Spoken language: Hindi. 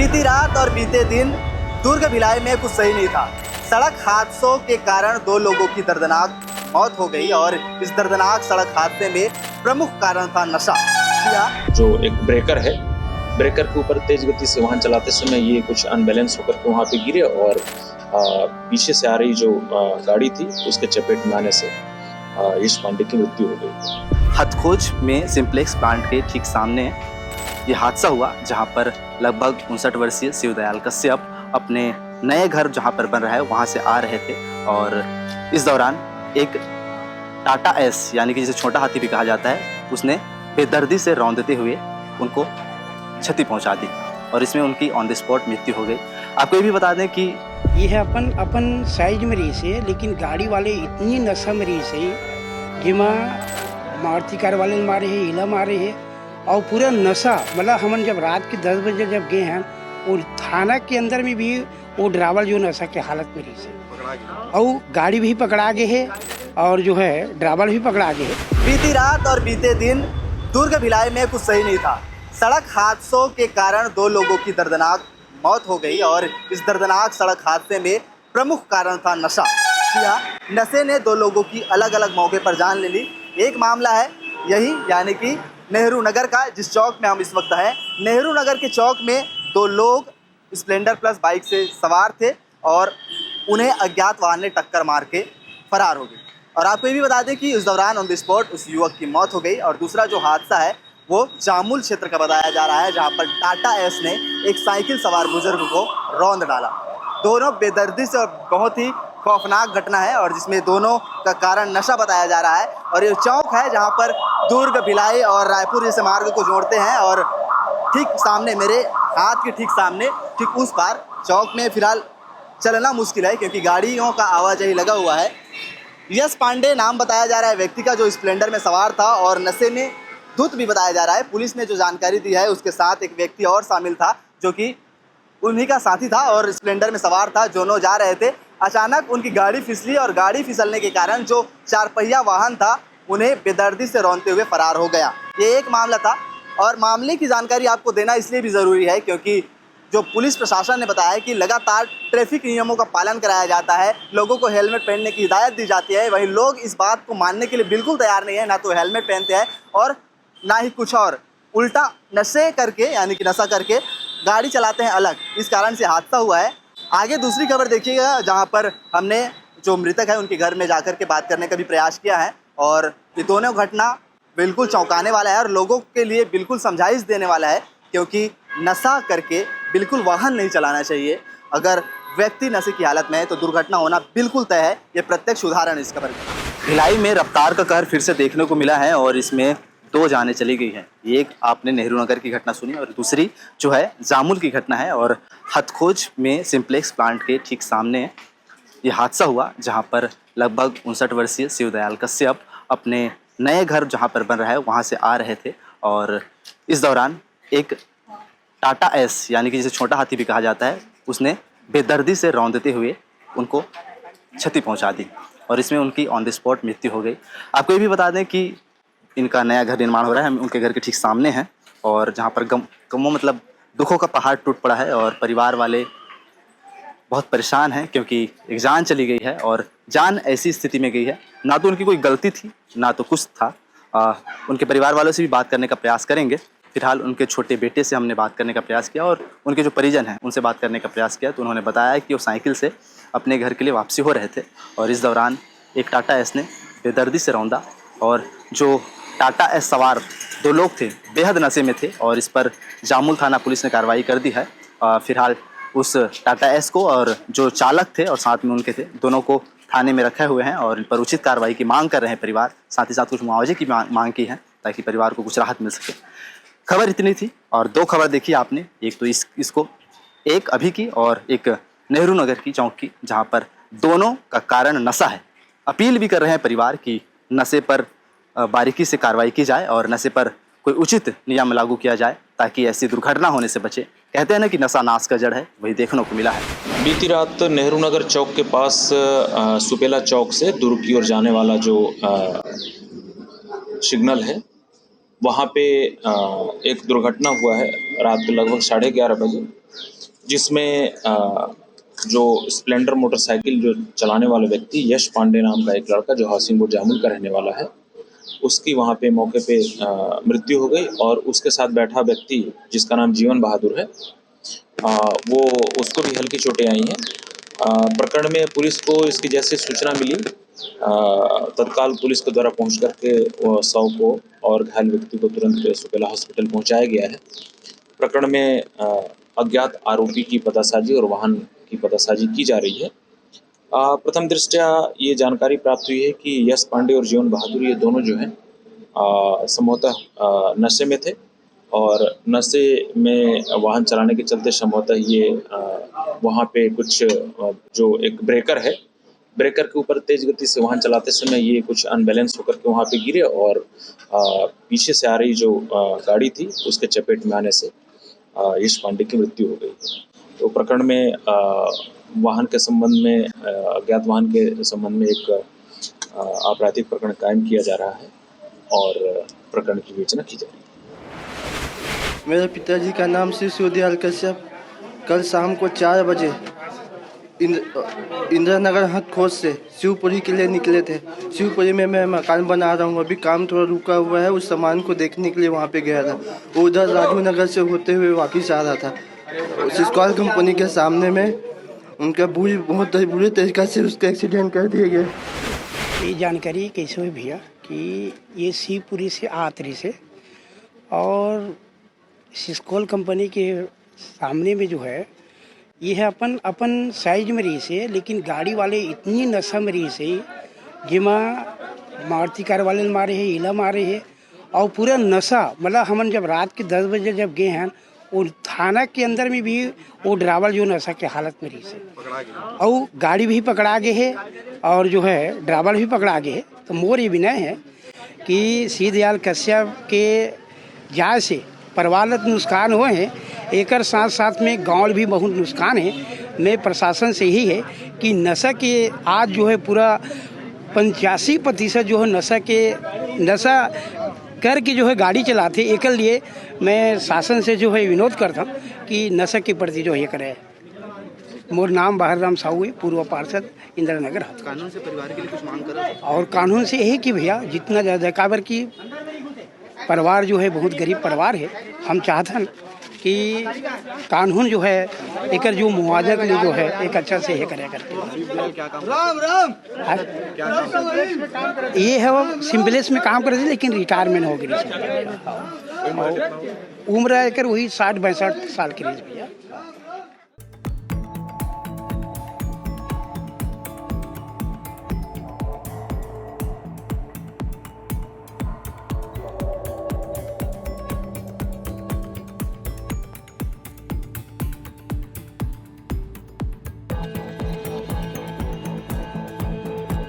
बीती रात और बीते दिन दुर्ग भिलाई में कुछ सही नहीं था। सड़क हादसों के कारण 2 लोगों की दर्दनाक मौत हो गई और इस दर्दनाक सड़क हादसे में प्रमुख कारण था नशा। जो एक ब्रेकर है, ब्रेकर के ऊपर तेज गति से वाहन चलाते समय ये कुछ अनबैलेंस होकर के वहाँ पे गिरे और पीछे से आ रही जो गाड़ी थी उसके चपेट में आने से यश पांडे की मृत्यु हो गई। हथखोज में सिंप्लेक्स प्लांट के ठीक सामने ये हादसा हुआ, जहां पर लगभग 59 वर्षीय शिवदयाल कश्यप अपने नए घर जहां पर बन रहा है वहां से आ रहे थे और इस दौरान एक टाटा एस यानी कि जिसे छोटा हाथी भी कहा जाता है, उसने बेदर्दी से रौंदते हुए उनको क्षति पहुंचा दी और इसमें उनकी ऑन द स्पॉट मृत्यु हो गई। आपको ये भी बता दें कि ये है अपन साइज में रही से, लेकिन गाड़ी वाले इतनी नशा में रही से जिमा मारुति कार वाले मारे है, हिला मारे है और पूरा नशा। मतलब हम जब रात के 10 बजे जब गए हैं और थाना के अंदर में भी वो ड्राइवर जो नशा के हालत में रही से और गाड़ी भी पकड़ा गए है और जो है ड्राइवर भी पकड़ा गए है। बीती रात और बीते दिन दुर्ग भिलाई में कुछ सही नहीं था। सड़क हादसों के कारण 2 लोगों की दर्दनाक मौत हो गई और इस दर्दनाक सड़क हादसे में प्रमुख कारण था नशा। नशे ने 2 लोगों की अलग अलग मौके पर जान ले ली। एक मामला है यही यानी कि नेहरू नगर का, जिस चौक में हम इस वक्त हैं। नेहरू नगर के चौक में 2 लोग स्प्लेंडर प्लस बाइक से सवार थे और उन्हें अज्ञात वाहन ने टक्कर मार के फरार हो गई। और आपको ये भी बता दें कि उस दौरान ऑन द स्पॉट उस युवक की मौत हो गई। और दूसरा जो हादसा है वो जामुल क्षेत्र का बताया जा रहा है, जहाँ पर टाटा एस ने एक साइकिल सवार बुजुर्ग को रौंद डाला। दोनों बेदर्दी से और बहुत ही खौफनाक घटना है और जिसमें दोनों का कारण नशा बताया जा रहा है। और ये चौक है जहाँ पर दुर्ग भिलाई और रायपुर जैसे मार्ग को जोड़ते हैं और ठीक सामने, मेरे हाथ के ठीक सामने, ठीक उस पार चौक में फिलहाल चलना मुश्किल है क्योंकि गाड़ियों का आवाजाही लगा हुआ है। यश पांडे नाम बताया जा रहा है व्यक्ति का, जो स्प्लेंडर में सवार था और नशे में धुत भी बताया जा रहा है। पुलिस ने जो जानकारी दी है उसके साथ एक व्यक्ति और शामिल था जो कि उन्हीं का साथी था और स्प्लेंडर में सवार था। दोनों जा रहे थे, अचानक उनकी गाड़ी फिसली और गाड़ी फिसलने के कारण जो 4 पहिया वाहन था उन्हें बेदर्दी से रौंदते हुए फरार हो गया। ये एक मामला था और मामले की जानकारी आपको देना इसलिए भी ज़रूरी है क्योंकि जो पुलिस प्रशासन ने बताया है कि लगातार ट्रैफिक नियमों का पालन कराया जाता है, लोगों को हेलमेट पहनने की हिदायत दी जाती है। वहीं लोग इस बात को मानने के लिए बिल्कुल तैयार नहीं है, ना तो हेलमेट पहनते हैं और ना ही कुछ और, उल्टा नशे करके यानी कि नशा करके गाड़ी चलाते हैं अलग। इस कारण से हादसा हुआ है। आगे दूसरी खबर देखिएगा, जहां पर हमने जो मृतक है उनके घर में जाकर के बात करने का भी प्रयास किया है और ये दोनों घटना बिल्कुल चौंकाने वाला है और लोगों के लिए बिल्कुल समझाइश देने वाला है क्योंकि नशा करके बिल्कुल वाहन नहीं चलाना चाहिए। अगर व्यक्ति नशे की हालत में है तो दुर्घटना होना बिल्कुल तय है। ये प्रत्यक्ष उदाहरण इस खबर का। भिलाई में रफ्तार का कहर फिर से देखने को मिला है और इसमें 2 जानें चली गई हैं। एक आपने नेहरू नगर की घटना सुनी और दूसरी जो है जामुल की घटना है। और हथखोज में सिंप्लेक्स प्लांट के ठीक सामने ये हादसा हुआ, जहां पर लगभग 59 वर्षीय शिवदयाल कश्यप अपने नए घर जहां पर बन रहा है वहां से आ रहे थे और इस दौरान एक टाटा एस यानी कि जिसे छोटा हाथी भी कहा जाता है, उसने बेदर्दी से रौंदते हुए उनको क्षति पहुंचा दी और इसमें उनकी ऑन द स्पॉट मृत्यु हो गई। आपको ये भी बता दें कि इनका नया घर निर्माण हो रहा है, हम उनके घर के ठीक सामने हैं और जहाँ पर गमों मतलब दुखों का पहाड़ टूट पड़ा है और परिवार वाले बहुत परेशान हैं क्योंकि एक जान चली गई है और जान ऐसी स्थिति में गई है, ना तो उनकी कोई गलती थी ना तो कुछ था। उनके परिवार वालों से भी बात करने का प्रयास करेंगे। फिलहाल उनके छोटे बेटे से हमने बात करने का प्रयास किया और उनके जो परिजन हैं उनसे बात करने का प्रयास किया तो उन्होंने बताया कि वो साइकिल से अपने घर के लिए वापसी हो रहे थे और इस दौरान एक टाटा एस ने बेदर्दी से रौंदा और जो टाटा एस सवार 2 लोग थे बेहद नशे में थे और इस पर जामुल थाना पुलिस ने कार्रवाई कर दी है। फिलहाल उस टाटा एस को और जो चालक थे और साथ में उनके थे दोनों को थाने में रखे हुए हैं और इन पर उचित कार्रवाई की मांग कर रहे हैं परिवार। साथ ही साथ कुछ मुआवजे की मांग की है ताकि परिवार को कुछ राहत मिल सके। खबर इतनी थी और 2 खबर देखी आपने, एक तो इसको एक अभी की और एक नेहरू नगर की चौक की, जहाँ पर दोनों का कारण नशा है। अपील भी कर रहे हैं परिवार की नशे पर बारीकी से कार्रवाई की जाए और नशे पर कोई उचित नियम लागू किया जाए ताकि ऐसी दुर्घटना होने से बचे। कहते हैं ना कि नशा नाश का जड़ है, वही देखने को मिला है। बीती रात नेहरू नगर चौक के पास सुपेला चौक से दुर्ग की ओर जाने वाला जो सिग्नल है वहाँ पे एक दुर्घटना हुआ है रात लगभग 11:30 बजे। जिसमें जो स्प्लेंडर मोटरसाइकिल जो चलाने वाला व्यक्ति यश पांडे नाम का एक लड़का जो हासिमपुर जामुल का रहने वाला है, उसकी वहाँ पे मौके पे मृत्यु हो गई और उसके साथ बैठा व्यक्ति जिसका नाम जीवन बहादुर है, वो उसको भी हल्की चोटें आई हैं। प्रकरण में पुलिस को इसकी जैसे सूचना मिली, तत्काल पुलिस के द्वारा पहुंच करके शव को और घायल व्यक्ति को तुरंत सुपेला हॉस्पिटल पहुंचाया गया है। प्रकरण में अज्ञात आरोपी की पतासाजी और वाहन की पतासाजी की जा रही है। प्रथम दृष्टया ये जानकारी प्राप्त हुई है कि यश पांडे और जीवन बहादुर ये दोनों जो हैं संभवतः नशे में थे और नशे में वाहन चलाने के चलते संभवतः ये वहाँ पे कुछ जो एक ब्रेकर है, ब्रेकर के ऊपर तेज गति से वाहन चलाते समय ये कुछ अनबैलेंस होकर के वहाँ पे गिरे और पीछे से आ रही जो गाड़ी थी उसके चपेट में आने से यश पांडे की मृत्यु हो गई। तो प्रकरण में वाहन के संबंध में अज्ञात वाहन के संबंध में एक आपराधिक प्रकरण कायम किया जा रहा है और प्रकरण की विवेचना की जा रही है। मेरे पिताजी का नाम श्री सूर्यदयाल कश्यप कल शाम को 4 बजे इंदिरा नगर हट खोज से शिवपुरी के लिए निकले थे। शिवपुरी में मैं मकान बना रहा हूँ, अभी काम थोड़ा रुका हुआ है। उस सामान को देखने के लिए वहाँ पे गया था। उधर राजू नगर से होते हुए वापस आ रहा था। सिस्कॉल कंपनी के सामने में उनका बहुत बुरी तरीक़ा से उसका एक्सीडेंट कर दिया गया। ये जानकारी कैसे हुई भैया कि ये शिवपुरी से आतरी से और सिस्कॉल कंपनी के सामने में जो है ये है अपन साइज में रही से, लेकिन गाड़ी वाले इतनी नशा में रही से जिमा मारुति कार वाले मारे है, इला मारे है और पूरा नशा। मतलब हमन जब रात के 10 बजे जब गए हैं वो थाना के अंदर में भी वो ड्राइवर जो नशा के हालत में रही से और गाड़ी भी पकड़ा गए है और जो है ड्राइवर भी पकड़ा गए है। तो मोर ये विनय है कि सीधदयाल कश्यप के जाय से परिवार नुकसान हुए हैं, एक साथ साथ में गांव भी बहुत नुकसान है। मैं प्रशासन से यही है कि नशा के आज जो है पूरा 85% जो है नशा करके जो है गाड़ी चलाते। एक लिए मैं शासन से जो है विनोद करता हूँ कि नशा के प्रति जो ये करे। मोर नाम बाहर राम साहू है, पूर्व पार्षद इंदिरा नगर। कानून से परिवार के लिए कुछ मांग करो और कानून से यही कि भैया जितना ज़्यादा काबर की परिवार जो है बहुत गरीब परिवार है। हम चाहते हैं कि कानून जो है एक जो मुआवजा के लिए जो है एक अच्छा से ये करे करके। ये है वो सिम्बलेस में काम करते लेकिन रिटायरमेंट हो गई। उम्र एक वही 60-62 साल की भैया।